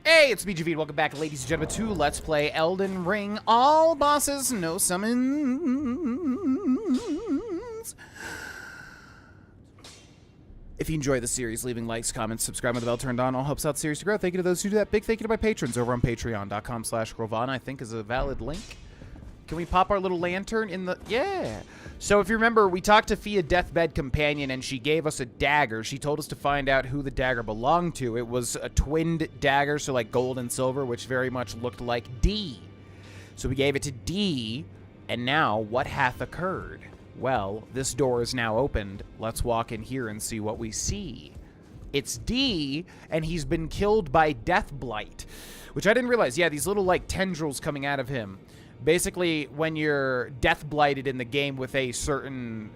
Hey, it's me, Javid. Welcome back, ladies and gentlemen, to Let's Play Elden Ring. All bosses, no summons. If you enjoy the series, leaving likes, comments, subscribing with the bell turned on all helps out the series to grow. Thank you to those who do that. Big thank you to my patrons over on patreon.com/Grohlvana, I think is a valid link. Can we pop our little lantern in the... Yeah. So if you remember, we talked to Fia Deathbed Companion, and she gave us a dagger. She told us to find out who the dagger belonged to. It was a twinned dagger, so like gold and silver, which very much looked like D. So we gave it to D, and now what hath occurred? Well, this door is now opened. Let's walk in here and see what we see. It's D, and he's been killed by Death Blight, which I didn't realize. Yeah, these little like tendrils coming out of him. Basically, when you're death blighted in the game with a certain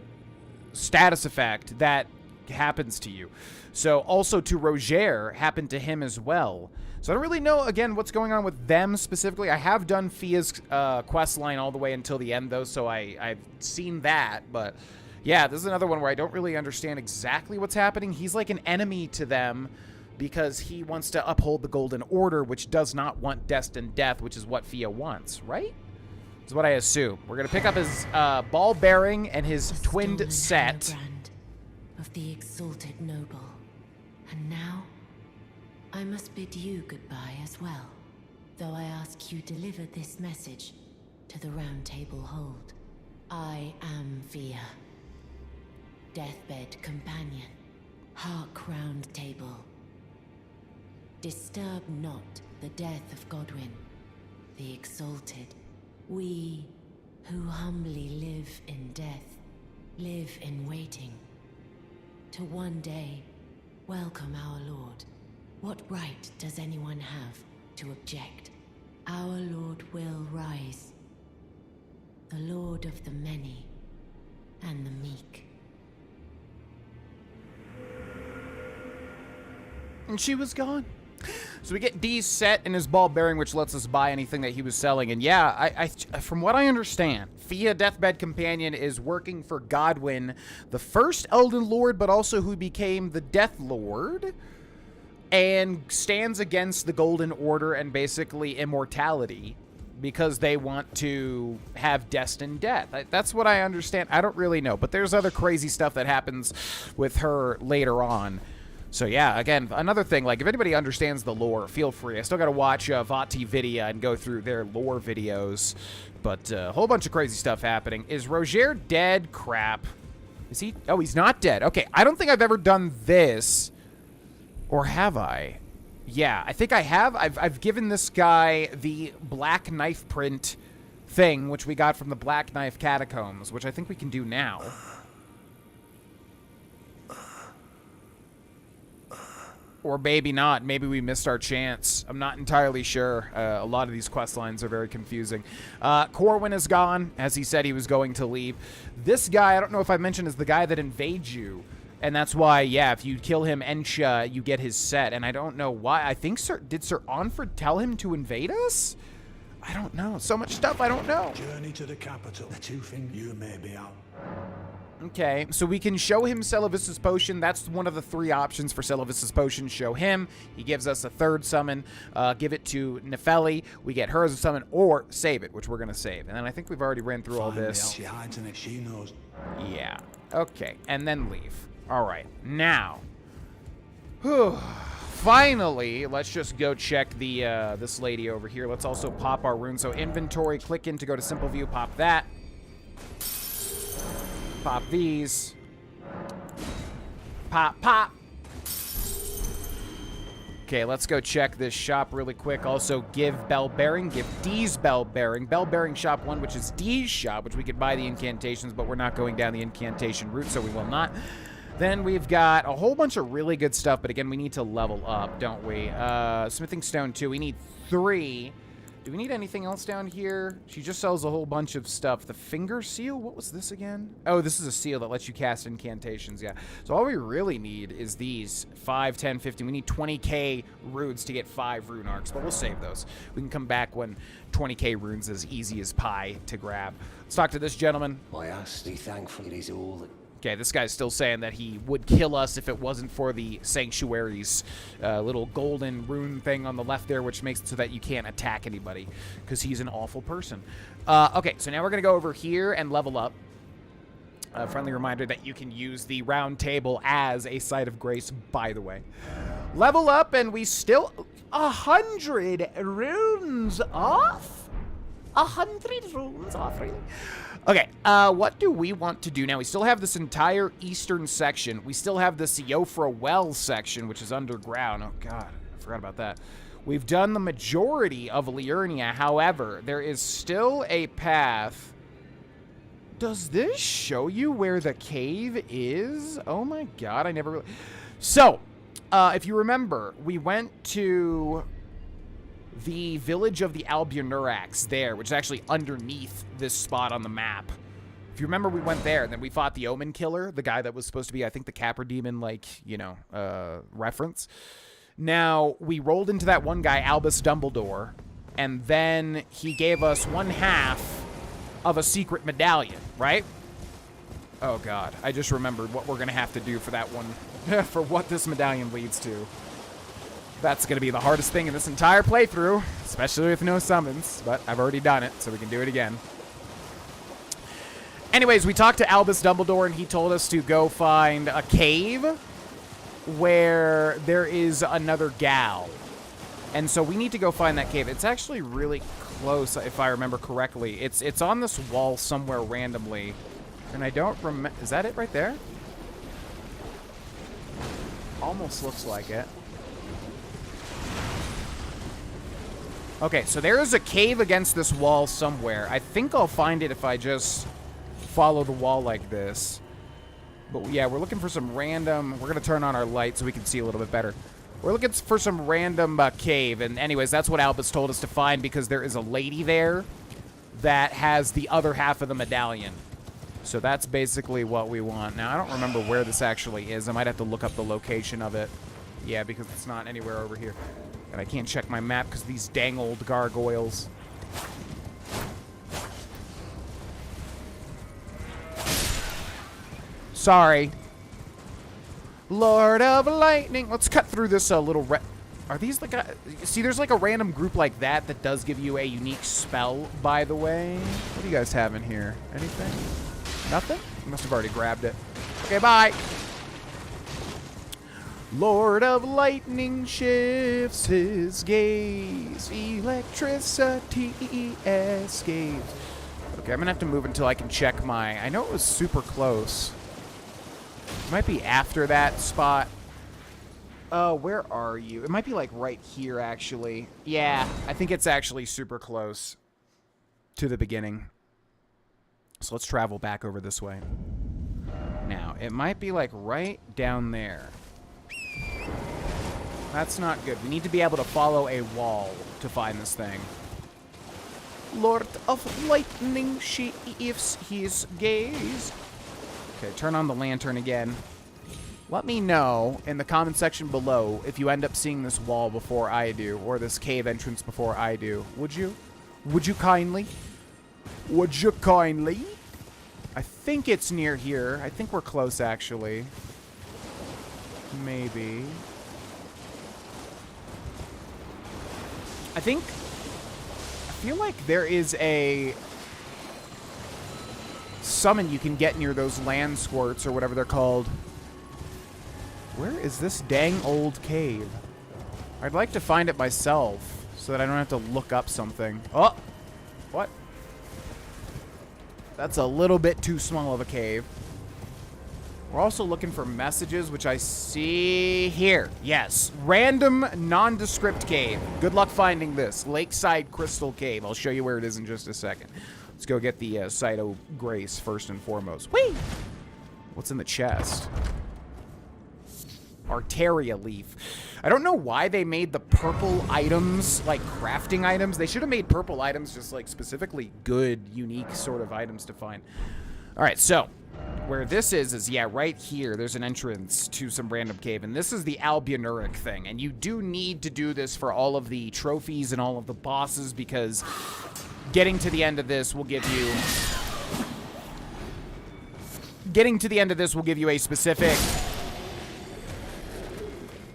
status effect, that happens to you. So also to Roger, happened to him as well. So I don't really know, again, what's going on with them specifically. I have done Fia's quest line all the way until the end, though, so I've seen that. But yeah, this is another one where I don't really understand exactly what's happening. He's like an enemy to them because he wants to uphold the Golden Order, which does not want destined death, which is what Fia wants, right? Is what I assume. We're gonna pick up his ball bearing and his twinned set of the exalted noble, and now I must bid you goodbye as well. Though I ask you deliver this message to the roundtable hold. I am Fia, deathbed companion, hark roundtable. Disturb not the death of Godwyn, the exalted. We, who humbly live in death, live in waiting, to one day welcome our Lord. What right does anyone have to object? Our Lord will rise, the Lord of the many and the meek. And she was gone. So we get D's set in his ball bearing, which lets us buy anything that he was selling. And yeah, from what I understand, Fia Deathbed Companion is working for Godwyn, the first Elden Lord, but also who became the Death Lord, and stands against the Golden Order and basically immortality because they want to have destined death. That's what I understand. I don't really know, but there's other crazy stuff that happens with her later on. So yeah, again, another thing, like, if anybody understands the lore, feel free. I still gotta watch Vati Vidya and go through their lore videos, but a whole bunch of crazy stuff happening. Is Roger dead? Crap. Is he? Oh, he's not dead. Okay, I don't think I've ever done this, or have I? Yeah, I think I have. I've given this guy the black knife print thing, which we got from the Black Knife Catacombs, which I think we can do now. Or maybe not. Maybe we missed our chance. I'm not entirely sure. A lot of these quest lines are very confusing. Corwin is gone, as he said he was going to leave. This guy, I don't know if I mentioned, is the guy that invades you. And that's why, yeah, if you kill him, Ensha, you get his set. And I don't know why. I think, did Sir Onford tell him to invade us? I don't know. So much stuff I don't know. Journey to the capital. The two things you may be out. Okay, so we can show him Celavis's Potion. That's one of the three options for Celavis's Potion. Show him. He gives us a third summon. Give it to Nefeli. We get her as a summon, or save it, which we're going to save. And then I think we've already ran through all this. She hides in it. She knows. Yeah. Okay, and then leave. All right, now. Finally, let's just go check the this lady over here. Let's also pop our rune. So inventory, click in to go to simple view, pop that. Pop these. Pop, pop. Okay, let's go check this shop really quick. Also, give bell bearing. Give D's bell bearing. Bell bearing shop 1, which is D's shop, which we could buy the incantations, but we're not going down the incantation route, so we will not. Then we've got a whole bunch of really good stuff, but again, we need to level up, don't we? Smithing stone 2. We need 3. Do we need anything else down here? She just sells a whole bunch of stuff. The finger seal? What was this again? Oh, this is a seal that lets you cast incantations, yeah. So all we really need is these. 5, 10, 15. We need 20k runes to get 5 rune arcs, but we'll save those. We can come back when 20k runes is easy as pie to grab. Let's talk to this gentleman. I ask thee thankful it is all that Okay, this guy's still saying that he would kill us if it wasn't for the Sanctuary's little golden rune thing on the left there, which makes it so that you can't attack anybody, because he's an awful person. Okay, so now we're going to go over here and level up. A friendly reminder that you can use the round table as a site of grace, by the way. Level up, and we still... 100 runes off? 100 runes off, really? Okay, what do we want to do now? We still have this entire eastern section. We still have the Siofra Well section, which is underground. Oh, God, I forgot about that. We've done the majority of Liurnia. However, there is still a path. Does this show you where the cave is? Oh, my God, I never really... So, if you remember, we went to the village of the Albinauric there, which is actually underneath this spot on the map. If you remember, we went there, and then we fought the Omen Killer, the guy that was supposed to be, I think, the Capra Demon, like, you know, reference. Now, we rolled into that one guy, Albus Dumbledore, and then he gave us 1/2 of a secret medallion, right? Oh, God. I just remembered what we're going to have to do for that one, for what this medallion leads to. That's going to be the hardest thing in this entire playthrough, especially with no summons, but I've already done it, so we can do it again. Anyways, we talked to Albus Dumbledore, and he told us to go find a cave where there is another gal. And so we need to go find that cave. It's actually really close, if I remember correctly. It's on this wall somewhere randomly, and I don't remember... Is that it right there? Almost looks like it. Okay, so there is a cave against this wall somewhere. I think I'll find it if I just follow the wall like this. But yeah, we're looking for some random... We're going to turn on our light so we can see a little bit better. We're looking for some random cave. And anyways, that's what Albus told us to find, because there is a lady there that has the other half of the medallion. So that's basically what we want. Now, I don't remember where this actually is. I might have to look up the location of it. Yeah, because it's not anywhere over here. And I can't check my map because these dang old gargoyles. Sorry. Lord of Lightning. Let's cut through this little... Are these the guys? See, there's like a random group like that that does give you a unique spell, by the way. What do you guys have in here? Anything? Nothing? You must have already grabbed it. Okay, bye. Lord of Lightning shifts his gaze. Electricity escapes. Okay, I'm gonna have to move until I can check my... I know it was super close. It might be after that spot. Where are you? It might be like right here, actually. Yeah, I think it's actually super close to the beginning. So let's travel back over this way. Now, it might be like right down there. That's not good. We need to be able to follow a wall to find this thing. Lord of Lightning shifts his gaze. Okay, turn on the lantern again. Let me know in the comment section below if you end up seeing this wall before I do, or this cave entrance before I do. Would you? Would you kindly? Would you kindly? I think it's near here. I think we're close, actually. Maybe. I feel like there is a summon you can get near those land squirts or whatever they're called. Where is this dang old cave? I'd like to find it myself so that I don't have to look up something. Oh! What? That's a little bit too small of a cave. We're also looking for messages, which I see here. Yes. Random nondescript cave. Good luck finding this. Lakeside Crystal Cave. I'll show you where it is in just a second. Let's go get the Site of Grace first and foremost. Whee! What's in the chest? Arteria leaf. I don't know why they made the purple items like crafting items. They should have made purple items just like specifically good, unique sort of items to find. All right, so where this is yeah, right here. There's an entrance to some random cave, and this is the Albinauric thing. And you do need to do this for all of the trophies and all of the bosses, because getting to the end of this will give you getting to the end of this will give you a specific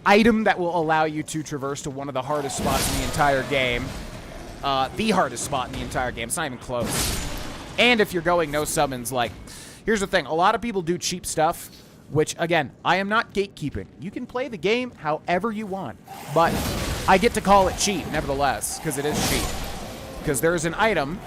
item that will allow you to traverse to one of the hardest spots in the entire game. The hardest spot in the entire game. It's not even close. And if you're going no summons, like, here's the thing. A lot of people do cheap stuff, which, again, I am not gatekeeping. You can play the game however you want, but I get to call it cheap, nevertheless, because it is cheap. Because there's an item.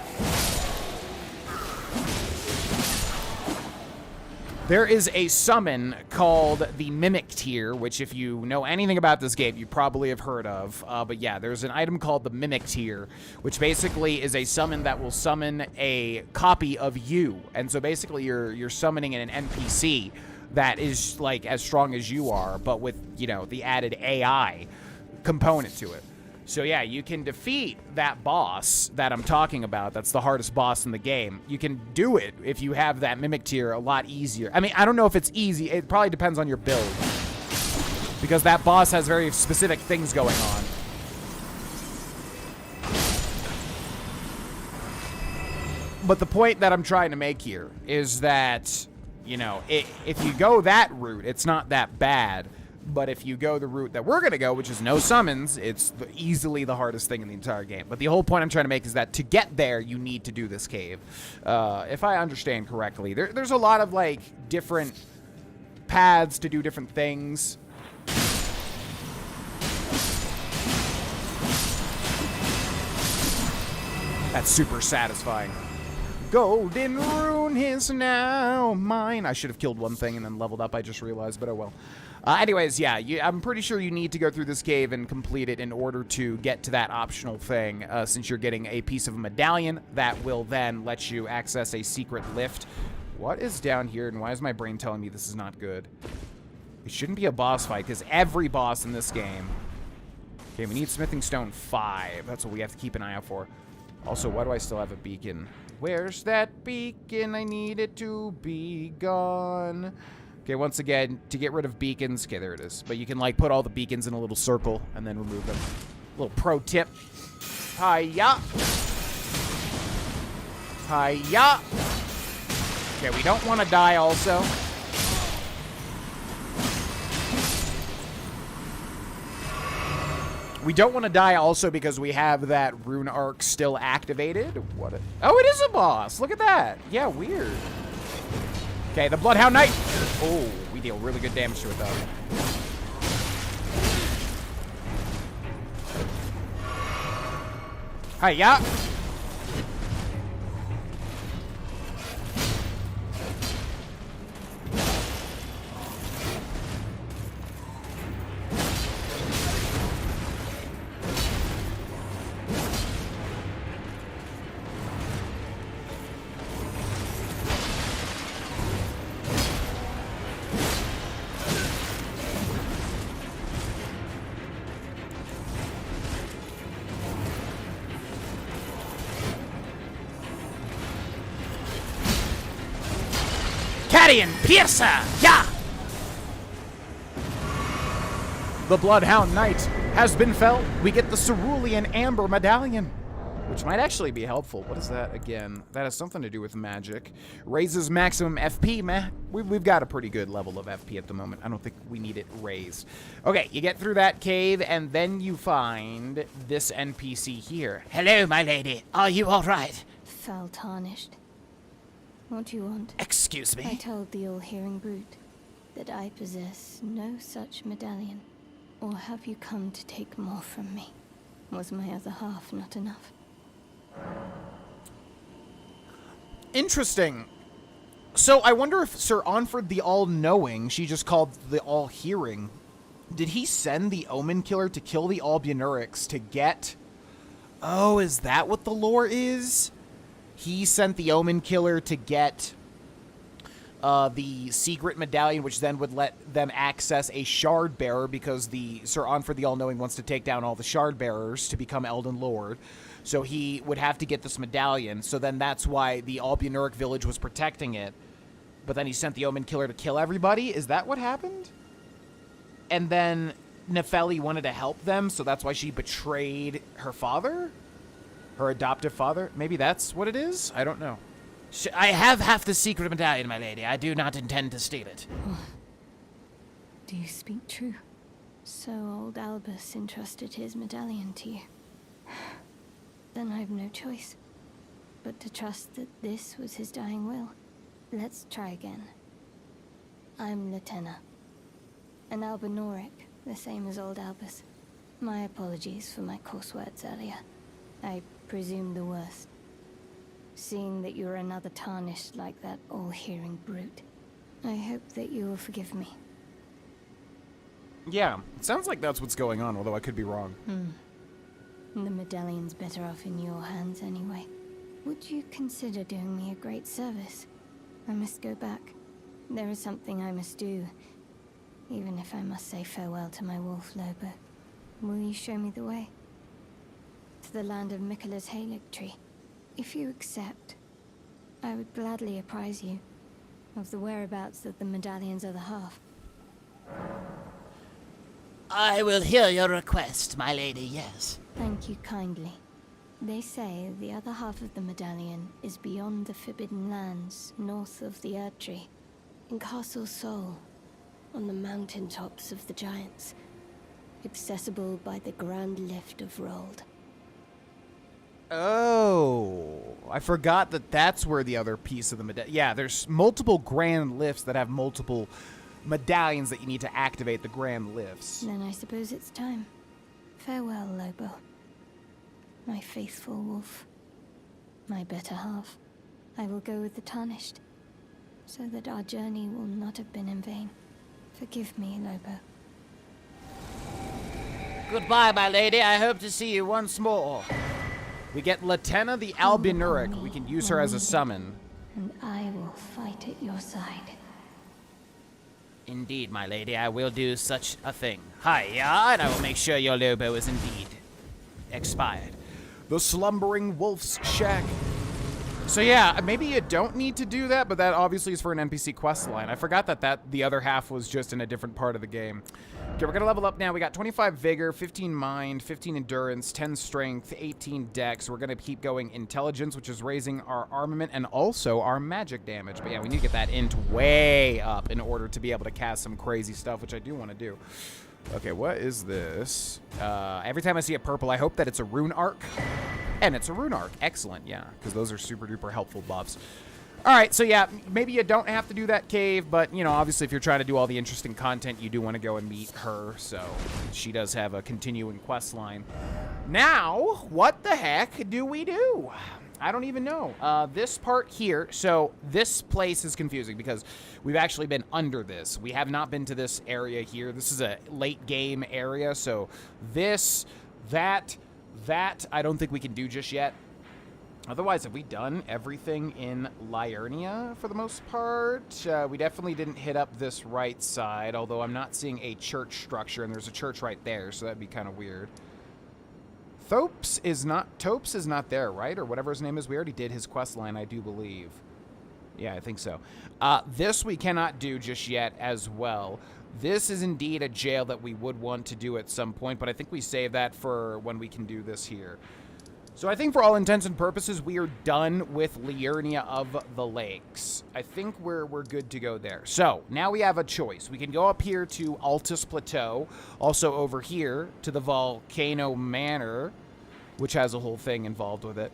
There is a summon called the Mimic Tier, which if you know anything about this game, you probably have heard of. But yeah, there's an item called the Mimic Tier, which basically is a summon that will summon a copy of you. And so basically you're summoning an NPC that is like as strong as you are, but with, you know, the added AI component to it. So yeah, you can defeat that boss that I'm talking about. That's the hardest boss in the game. You can do it if you have that Mimic Tier a lot easier. I mean, I don't know if it's easy. It probably depends on your build, because that boss has very specific things going on. But the point that I'm trying to make here is that, you know, if you go that route, it's not that bad. But if you go the route that we're going to go, which is no summons, it's easily the hardest thing in the entire game. But the whole point I'm trying to make is that to get there, you need to do this cave. If I understand correctly, there's a lot of, like, different paths to do different things. That's super satisfying. Golden rune is now mine. I should have killed one thing and then leveled up, I just realized, but oh well. Anyways, yeah, I'm pretty sure you need to go through this cave and complete it in order to get to that optional thing, since you're getting a piece of a medallion that will then let you access a secret lift. What is down here, and why is my brain telling me this is not good? It shouldn't be a boss fight, because every boss in this game... Okay, we need Smithing Stone 5. That's what we have to keep an eye out for. Also, why do I still have a beacon? Where's that beacon? I need it to be gone. Okay, once again, to get rid of beacons... Okay, there it is. But you can, like, put all the beacons in a little circle and then remove them. Little pro tip. Hiya! Hiya! Okay, we don't want to die also. We don't want to die also because we have that rune arc still activated. What? Oh, it is a boss. Look at that. Yeah, weird. Okay, the Bloodhound Knight. Oh, we deal really good damage to it, though. Hiya. Guardian Piercer! Yeah! The Bloodhound Knight has been felled. We get the Cerulean Amber Medallion, which might actually be helpful. What is that again? That has something to do with magic. Raises maximum FP, meh. We've got a pretty good level of FP at the moment. I don't think we need it raised. Okay, you get through that cave, and then you find this NPC here. Hello, my lady. Are you all right? Fell tarnished. What do you want? Excuse me? I told the all-hearing brute that I possess no such medallion. Or have you come to take more from me? Was my other half not enough? Interesting. So I wonder if Sir Onford the All-Knowing, she just called the All-Hearing, did he send the Omen Killer to kill the Albinaurics to get... Oh, is that what the lore is? He sent the Omen Killer to get the secret medallion, which then would let them access a shard bearer, because the Sir Onford the All-Knowing wants to take down all the shard bearers to become Elden Lord. So he would have to get this medallion. So then that's why the Albinauric village was protecting it. But then he sent the Omen Killer to kill everybody? Is that what happened? And then Nefeli wanted to help them, so that's why she betrayed her father? Her adoptive father? Maybe that's what it is? I don't know. I have half the secret medallion, my lady. I do not intend to steal it. Do you speak true? So old Albus entrusted his medallion to you. Then I've no choice but to trust that this was his dying will. Let's try again. I'm Latenna, an Albinauric, the same as old Albus. My apologies for my coarse words earlier. I presume the worst. Seeing that you're another tarnished like that all-hearing brute, I hope that you will forgive me. Yeah, it sounds like that's what's going on, although I could be wrong. The medallion's better off in your hands anyway. Would you consider doing me a great service? I must go back. There is something I must do, even if I must say farewell to my wolf Lobo. Will you show me the way? To the land of Miquella's Halig tree. If you accept, I would gladly apprise you of the whereabouts of the medallion's other half. I will hear your request, my lady, yes. Thank you kindly. They say the other half of the medallion is beyond the Forbidden Lands, north of the Erdtree, in Castle Sol, on the mountaintops of the Giants, accessible by the Grand Lift of Rold. Oh, I forgot that that's where the other piece of the medallion... Yeah, there's multiple grand lifts that have multiple medallions that you need to activate the grand lifts. Then I suppose it's time. Farewell, Lobo. My faithful wolf. My better half. I will go with the Tarnished, so that our journey will not have been in vain. Forgive me, Lobo. Goodbye, my lady. I hope to see you once more. We get Latenna the Albinauric. We can use her as a summon. And I will fight at your side. Indeed, my lady, I will do such a thing. Hiya, and I will make sure your Lobo is indeed expired. The Slumbering Wolf's Shack. So yeah, maybe you don't need to do that, but that obviously is for an NPC quest line. I forgot that the other half was just in a different part of the game. Okay, we're gonna level up now. We got 25 Vigor, 15 Mind, 15 Endurance, 10 Strength, 18 Dex. We're gonna keep going Intelligence, which is raising our armament and also our magic damage. But yeah, we need to get that int way up in order to be able to cast some crazy stuff, which I do want to do. Okay, what is this? Every time I see a purple, I hope that it's a rune arc. And it's a rune arc. Excellent, yeah, because those are super duper helpful buffs. All right, so yeah, maybe you don't have to do that cave, but, you know, obviously if you're trying to do all the interesting content, you do want to go and meet her, so she does have a continuing quest line. Now, what the heck do we do? I don't even know. This part here, so this place is confusing because we've actually been under this. We have not been to this area here. This is a late game area, so this, that, I don't think we can do just yet. Otherwise, have we done everything in Liurnia for the most part? We definitely didn't hit up this right side, although I'm not seeing a church structure, and there's a church right there, so that'd be kind of weird. Topes is not there, right? Or whatever his name is. We already did his quest line, I do believe. Yeah, I think so. This we cannot do just yet as well. This is indeed a jail that we would want to do at some point, but I think we save that for when we can do this here. So I think for all intents and purposes, we are done with Liurnia of the Lakes. I think we're good to go there. So now we have a choice. We can go up here to Altus Plateau, also over here to the Volcano Manor, which has a whole thing involved with it.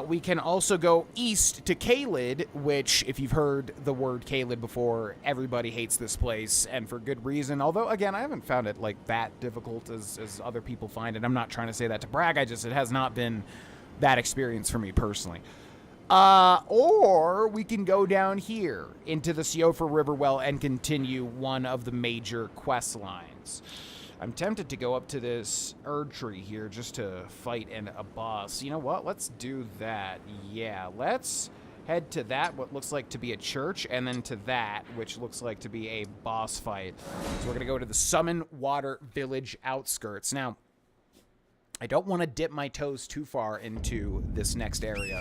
We can also go east to Caelid, which, if you've heard the word Caelid before, everybody hates this place, and for good reason. Although, again, I haven't found it, like, that difficult as other people find it. I'm not trying to say that to brag. It has not been that experience for me personally. Or we can go down here into the Siofra River well and continue one of the major quest lines. I'm tempted to go up to this Erdtree here just to fight a boss. You know what? Let's do that. Yeah, let's head to that, what looks like to be a church, and then to that, which looks like to be a boss fight. So we're going to go to the Summon Water Village outskirts. Now, I don't want to dip my toes too far into this next area,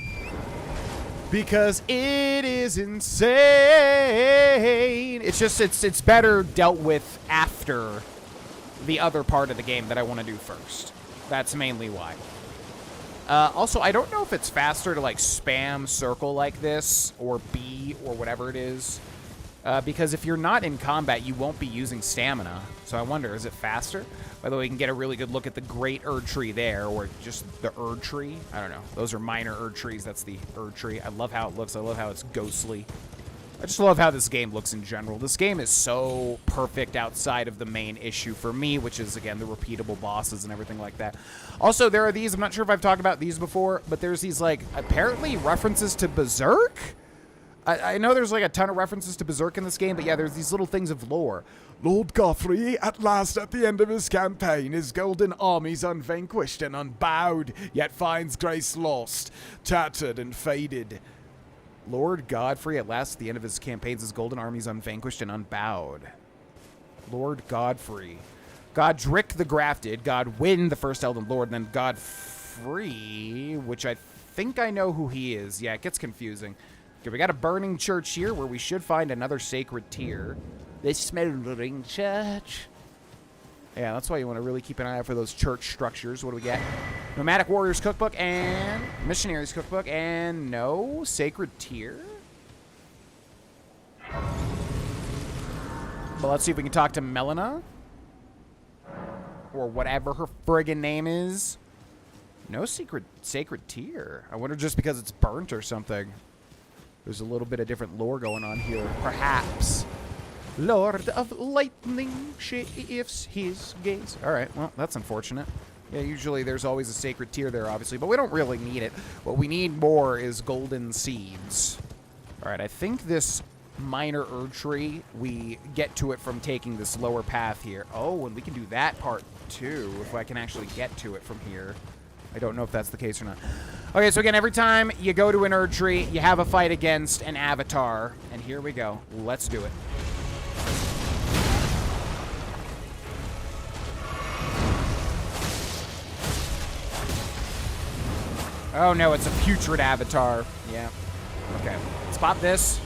because it is insane. It's just, it's better dealt with after the other part of the game that I want to do first. That's mainly why. Also, I don't know if it's faster to, like, spam circle like this, or B, or whatever it is. Because if you're not in combat, you won't be using stamina. So I wonder, is it faster? By the way, you can get a really good look at the Great Erd Tree there, or just the Erd Tree. I don't know. Those are minor Erd Trees. That's the Erd Tree. I love how it looks. I love how it's ghostly. I just love how this game looks in general. This game is so perfect outside of the main issue for me, which is, again, the repeatable bosses and everything like that. Also, there are these, I'm not sure if I've talked about these before, but there's these, like, apparently references to Berserk? I know there's, like, a ton of references to Berserk in this game, but yeah, there's these little things of lore. Lord Godfrey, at last at the end of his campaign, his golden armies unvanquished and unbowed, yet finds grace lost, tattered and faded. Lord Godfrey, at last at the end of his campaigns, his golden armies unvanquished and unbowed. Lord Godfrey. Godric the Grafted, Godwyn, the first Elden Lord, and then Godfrey, which I think I know who he is. Yeah, it gets confusing. Okay, we got a burning church here where we should find another sacred tear. The smoldering church. Yeah, that's why you want to really keep an eye out for those church structures. What do we get? Nomadic Warriors Cookbook and Missionaries Cookbook and no sacred tear. Well, let's see if we can talk to Melina. Or whatever her friggin' name is. No sacred tear. I wonder just because it's burnt or something. There's a little bit of different lore going on here. Perhaps. Lord of Lightning shifts his gaze. Alright, well, that's unfortunate. Yeah, usually there's always a sacred tear there, obviously, but we don't really need it. What we need more is golden seeds. Alright, I think this minor Erd Tree, we get to it from taking this lower path here. Oh, and we can do that part too, if I can actually get to it from here. I don't know if that's the case or not. Okay, so again, every time you go to an Erd Tree, you have a fight against an avatar. And here we go. Let's do it. Oh no, it's a putrid avatar. Yeah. Okay. Let's pop this.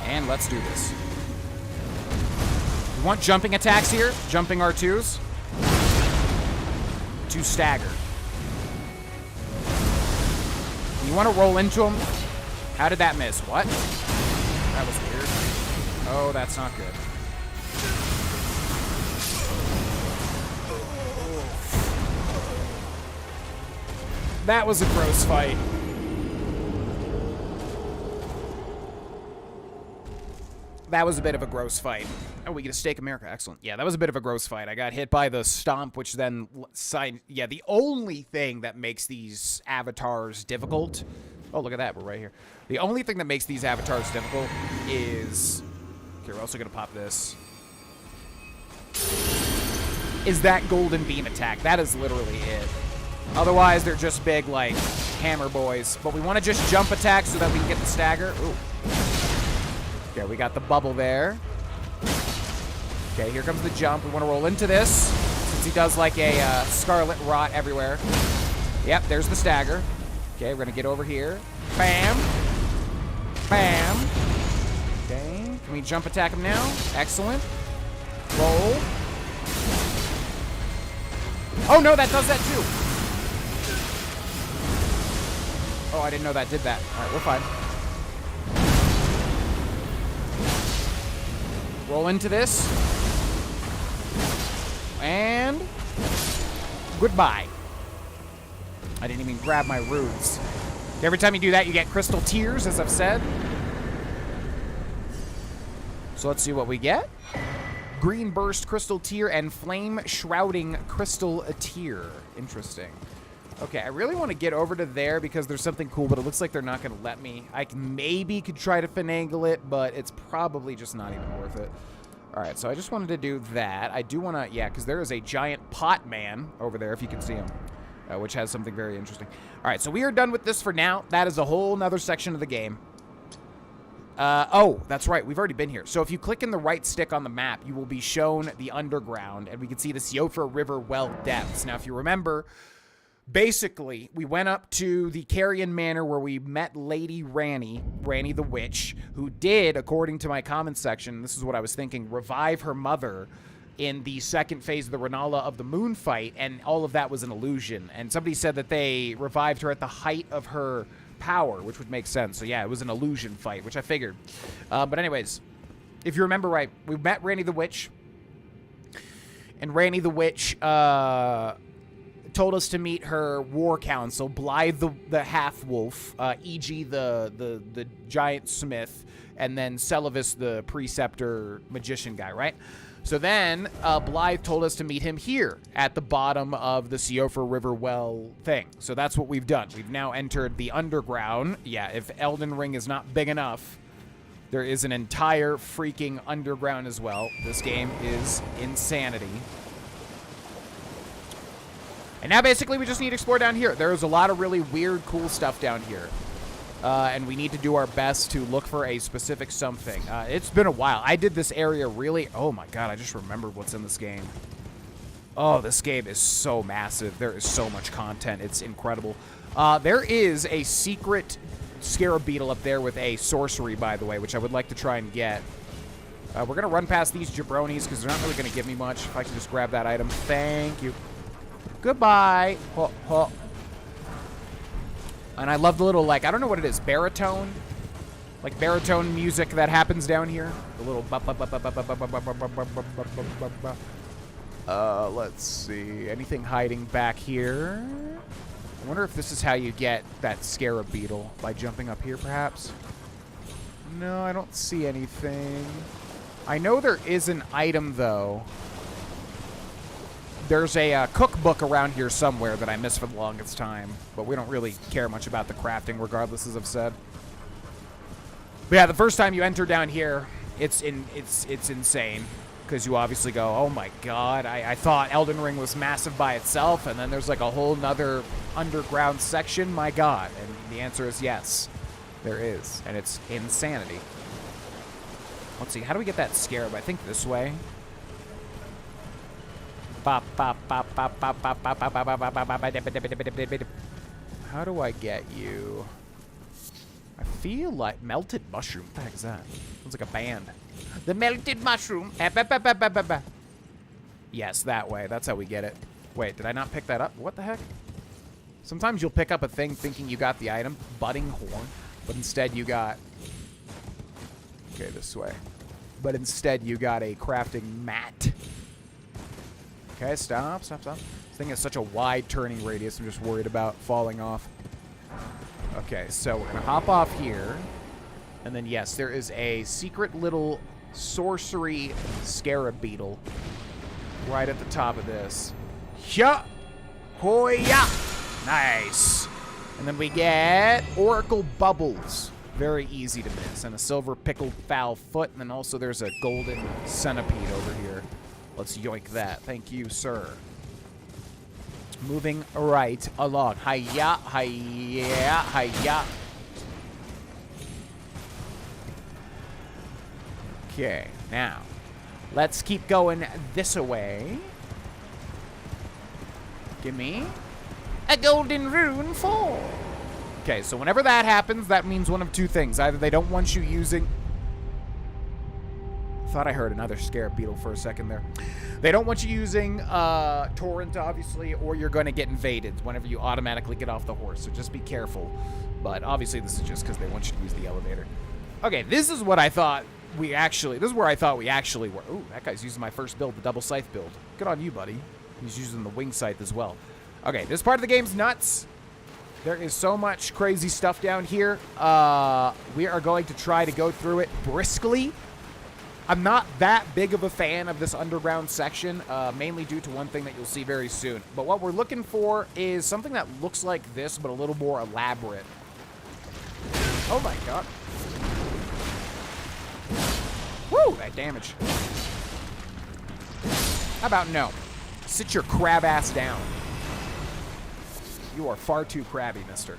And let's do this. We want jumping attacks here. Jumping R2s. To stagger. You want to roll into him? How did that miss? What? That was weird. Oh, that's not good. That was a gross fight. That was a bit of a gross fight. Oh, we get a Stake America. Excellent. Yeah, that was a bit of a gross fight. I got hit by the stomp, which then signed. Yeah, the only thing that makes these avatars difficult. Oh, look at that. We're right here. The only thing that makes these avatars difficult is. Okay, we're also going to pop this. Is that golden beam attack. That is literally it. Otherwise, they're just big, like, hammer boys. But we want to just jump attack so that we can get the stagger. Ooh. Okay, we got the bubble there. Okay, here comes the jump. We want to roll into this, since he does like a scarlet rot everywhere. Yep, there's the stagger. Okay, we're going to get over here. Bam. Bam. Okay, can we jump attack him now? Excellent. Roll. Oh, no, that does that too. Oh, I didn't know that did that. All right, we're fine. Roll into this. And goodbye. I didn't even grab my runes. Every time you do that, you get crystal tears, as I've said. So let's see what we get. Green burst crystal tear and flame shrouding crystal tear. Interesting. Okay, I really want to get over to there because there's something cool, but it looks like they're not going to let me. I maybe could try to finagle it, but it's probably just not even worth it. All right, so I just wanted to do that. I do want to, yeah, because there is a giant pot man over there, if you can see him, which has something very interesting. All right, so we are done with this for now. That is a whole nother section of the game. Oh, that's right. We've already been here. So if you click in the right stick on the map, you will be shown the underground, and we can see the Siofra River well depths. Now, if you remember, basically, we went up to the Carrion Manor where we met Lady Ranny the Witch, who did, according to my comments section, this is what I was thinking, revive her mother in the second phase of the Renala of the Moon fight, and all of that was an illusion. And somebody said that they revived her at the height of her power, which would make sense. So yeah, it was an illusion fight, which I figured. But anyways, if you remember right, we met Ranni the Witch. And Ranni the Witch told us to meet her war council, Blythe the half-wolf, E.G. the giant smith, and then Celavis the preceptor magician guy, right? So then Blythe told us to meet him here at the bottom of the Siofra River well thing. So that's what we've done. We've now entered the underground. Yeah, if Elden Ring is not big enough, there is an entire freaking underground as well. This game is insanity. And now basically we just need to explore down here. There's a lot of really weird, cool stuff down here. And we need to do our best to look for a specific something. It's been a while. I did this area really... Oh my god, I just remembered what's in this game. Oh, this game is so massive. There is so much content. It's incredible. There is a secret scarab beetle up there with a sorcery, by the way, which I would like to try and get. We're going to run past these jabronis because they're not really going to give me much. If I can just grab that item. Thank you. Goodbye. Ho, ho. And I love the little, like, I don't know what it is, baritone? Like baritone music that happens down here. The little let's see. Anything hiding back here? I wonder if this is how you get that scarab beetle. By jumping up here, perhaps? No, I don't see anything. I know there is an item, though. There's a cookbook around here somewhere that I missed for the longest time, but we don't really care much about the crafting, regardless, as I've said. But yeah, the first time you enter down here, it's insane, because you obviously go, oh my god, I thought Elden Ring was massive by itself, and then there's like a whole nother underground section. My god, and the answer is yes, there is, and it's insanity. Let's see, how do we get that scarab? I think this way. How do I get you? I feel like melted mushroom. What the heck is that? Sounds like a band. The melted mushroom. Yes, that way. That's how we get it. Wait, did I not pick that up? What the heck? Sometimes you'll pick up a thing thinking you got the item, budding horn, but instead you got... Okay, this way. But instead you got a crafting mat. Okay, stop. This thing has such a wide turning radius, I'm just worried about falling off. Okay, so we're going to hop off here. And then, yes, there is a secret little sorcery scarab beetle right at the top of this. Hya! Hoya! Nice! And then we get Oracle Bubbles. Very easy to miss. And a silver pickled foul foot. And then also there's a golden centipede over here. Let's yoink that. Thank you, sir. Moving right along. Hiya, hiya, hiya. Okay, now, let's keep going this way. Give me a golden rune 4. Okay, so whenever that happens, that means one of two things. Either they don't want you using... Thought I heard another scarab beetle for a second there. They don't want you using Torrent, obviously, or you're going to get invaded whenever you automatically get off the horse, so just be careful. But obviously this is just because they want you to use the elevator. Okay, this is what I thought we actually... This is where I thought we actually were. Ooh, that guy's using my first build, the double scythe build. Good on you, buddy. He's using the wing scythe as well. Okay, this part of the game's nuts. There is so much crazy stuff down here. We are going to try to go through it briskly. I'm not that big of a fan of this underground section, mainly due to one thing that you'll see very soon. But what we're looking for is something that looks like this, but a little more elaborate. Oh my god. Woo, that damage. How about no? Sit your crab ass down. You are far too crabby, mister.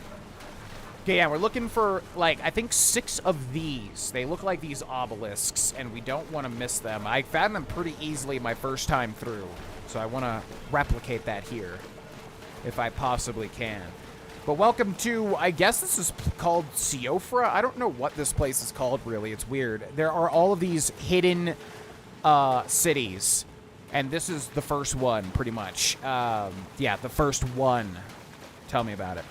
Okay, yeah, we're looking for, like, I think 6 of these. They look like these obelisks, and we don't want to miss them. I found them pretty easily my first time through, so I want to replicate that here, if I possibly can. But welcome to, I guess this is called Siofra? I don't know what this place is called, really. It's weird. There are all of these hidden cities And this is the first one, pretty much. Yeah, the first one. Tell me about it.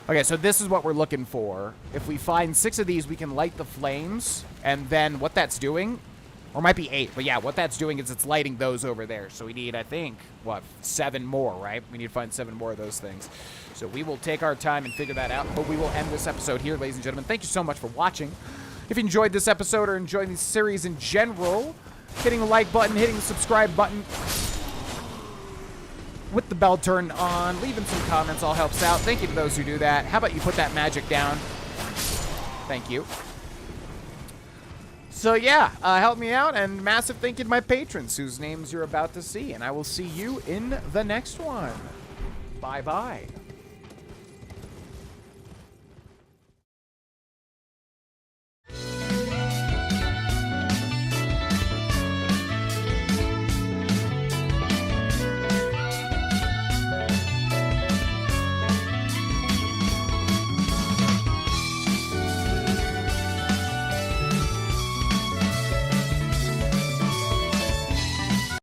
Okay, so this is what we're looking for. If we find 6 of these, we can light the flames. And then what that's doing, or it might be 8, but yeah, what that's doing is it's lighting those over there. So we need, I think, what, 7 more, right? We need to find 7 more of those things. So we will take our time and figure that out. But we will end this episode here, ladies and gentlemen. Thank you so much for watching. If you enjoyed this episode or enjoyed this series in general, hitting the like button, hitting the subscribe button, with the bell turned on, leaving some comments all helps out. Thank you to those who do that. How about you put that magic down? Thank you. So yeah, help me out, and massive thank you to my patrons whose names you're about to see, and I will see you in the next one. Bye-bye.